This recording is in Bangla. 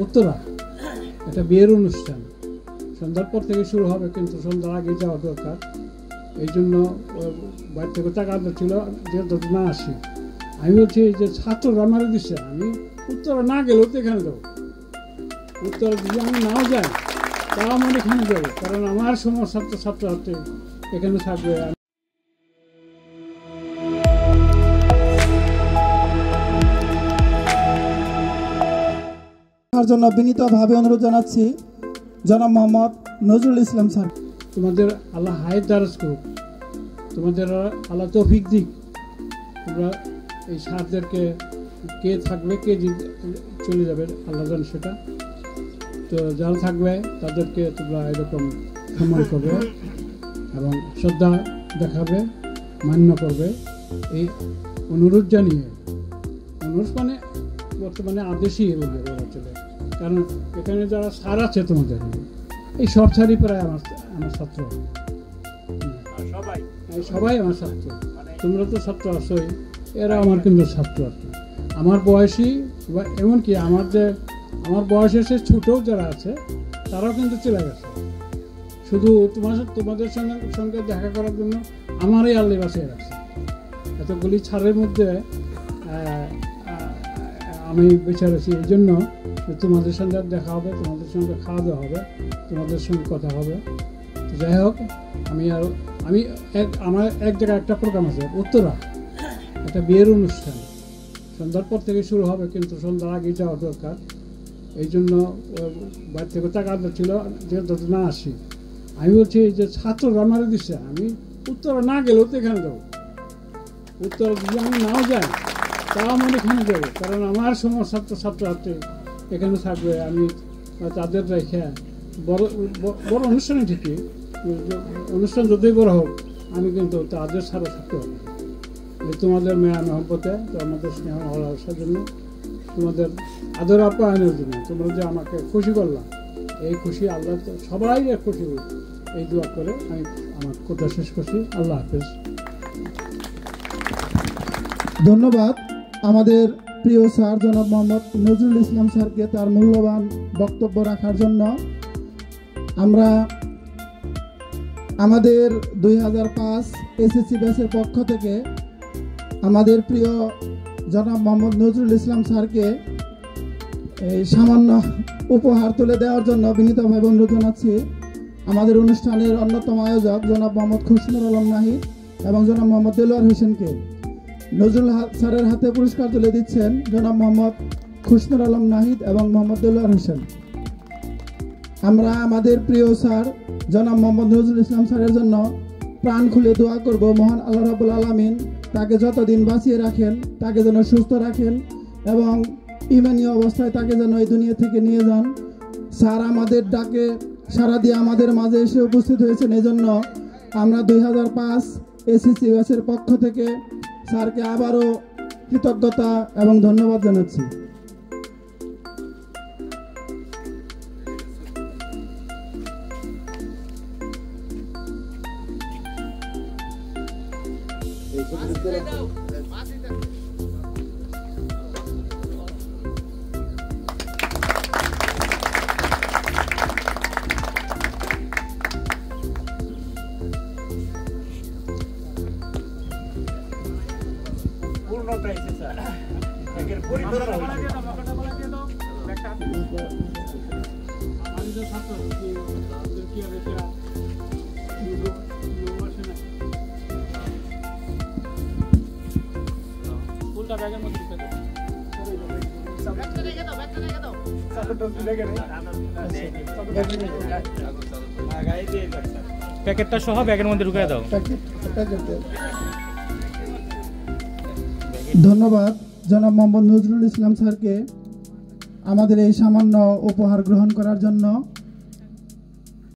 উত্তরা, এটা বিয়ের অনুষ্ঠান। সন্ধ্যার পর থেকে শুরু হবে, কিন্তু সন্ধ্যার আগে যাওয়া দরকার। এই জন্য বাড়ি থেকে টাকা ছিল যে না আসি। আমি বলছি যে ছাত্ররা মারা দিচ্ছে, আমি উত্তরা না গেলেও তো এখানে যাবো। উত্তরা যদি আমি নাও যাই তাও আমার এখানে যাবো, কারণ আমার সমস্ত ছাত্রছাত্রী এখানে থাকবে। জন্য বিনীতভাবে অনুরোধ জানাচ্ছি জনাব মোহাম্মদ নজরুল ইসলাম স্যার। তোমাদের আল্লাহ হায়াত দারাজ করুক, তোমাদের আল্লাহ তৌফিক দিক। তোমরা এই স্যারদেরকে কে থাকবে কে চলে যাবে আল্লাহ জানে সেটা। তো যারা থাকবে তাদেরকে তোমরা এরকম সম্মান করবে এবং শ্রদ্ধা দেখাবে, মান্য করবে, এই অনুরোধ জানিয়ে। অনুরোধ মানে বর্তমানে আদেশই বলবে ওরা চলে, কারণ এখানে যারা স্যার আছে তোমাদের এই সব স্যারই প্রায় আমার ছাত্র, সবাই আমার ছাত্র। তোমরা তো ছাত্র আসোই, এরা আমার কিন্তু ছাত্র আর কি। আমার বয়সী বা এমনকি আমার বয়সের সে ছোটো যারা আছে তারাও কিন্তু চলে গেছে, শুধু তোমাদের সঙ্গে দেখা করার জন্য আমারই আল্লাহ বাঁচিয়ে রাখছে। এতগুলি ছাড়ের মধ্যে আমি বেছে রাখছি এই জন্য তোমাদের সঙ্গে দেখা হবে, তোমাদের সঙ্গে খাওয়া দাওয়া হবে, তোমাদের সঙ্গে কথা হবে। যাই হোক, আমার এক জায়গায় একটা প্রোগ্রাম আছে উত্তরা, একটা বিয়ের অনুষ্ঠান। সন্ধ্যার পর থেকে শুরু হবে, কিন্তু সন্ধ্যার আগে যাওয়া দরকার। এই জন্য বাড়ি থেকে টাকা ছিল যে না আসি। আমি বলছি যে ছাত্ররা মারা দিচ্ছে, আমি উত্তরা না গেলেও তো এখানে যাবো। উত্তরা যদি আমি নাও যাই তাও আমার এখানে যাবো, কারণ আমার সমস্ত ছাত্রছাত্রী এখানে থাকবে। আমি তাদের রেখে বড় অনুষ্ঠানে ঠিকই, অনুষ্ঠান যতই বড় হোক আমি কিন্তু তাদের ছাড়া থাকতে হবে। তোমাদের মেয়া মহব্বতে, তোমাদের স্নেহ ভালোবাসার জন্য, তোমাদের আদর আপ্যায়নের জন্য, তোমরা যে আমাকে খুশি করলাম, এই খুশি আল্লাহ সবাই খুশি হোক, এই দোয়া করে আমি আমার কথা শেষ করছি। আল্লাহ হাফেজ। ধন্যবাদ আমাদের প্রিয় স্যার জনাব মোহাম্মদ নজরুল ইসলাম স্যারকে তার মূল্যবান বক্তব্য রাখার জন্য। আমরা আমাদের 2005 এসএসসি ব্যাচের পক্ষ থেকে আমাদের প্রিয় জনাব মোহাম্মদ নজরুল ইসলাম স্যারকে এই সামান্য উপহার তুলে দেওয়ার জন্য বিনীতভাবে অনুরোধ জানাচ্ছি আমাদের অনুষ্ঠানের অন্যতম আয়োজক জনাব মোহাম্মদ খুশনুর আলম নাহিদ এবং জনাব মোহাম্মদ দেলোয়ার হোসেনকে। নজরুল স্যারের হাতে পুরস্কার তুলে দিচ্ছেন জনাব মোহাম্মদ খুশনুর আলম নাহিদ এবং মোহাম্মদ দেলোয়ার হোসেন। আমরা আমাদের প্রিয় স্যার জনাব মোহাম্মদ নজরুল ইসলাম স্যারের জন্য প্রাণ খুলে দোয়া করব, মহান আল্লাহ রাব্বুল আলামিন তাকে যতদিন বাঁচিয়ে রাখেন, তাকে যেন সুস্থ রাখেন এবং ইমানি অবস্থায় তাকে যেন এই দুনিয়া থেকে নিয়ে যান। স্যার আমাদের ডাকে সাড়া দিয়ে আমাদের মাঝে এসে উপস্থিত হয়েছেন, এই জন্য আমরা 2005 এসএসসি ব্যাচের পক্ষ থেকে স্যারকে আবারও কৃতজ্ঞতা এবং ধন্যবাদ জানাচ্ছি। প্যাকেটটা সহ ব্যাগের মধ্যে ঢুকিয়ে দাও। ধন্যবাদ জনাব মোহাম্মদ নজরুল ইসলাম স্যারকে আমাদের এই সামান্য উপহার গ্রহণ করার জন্য।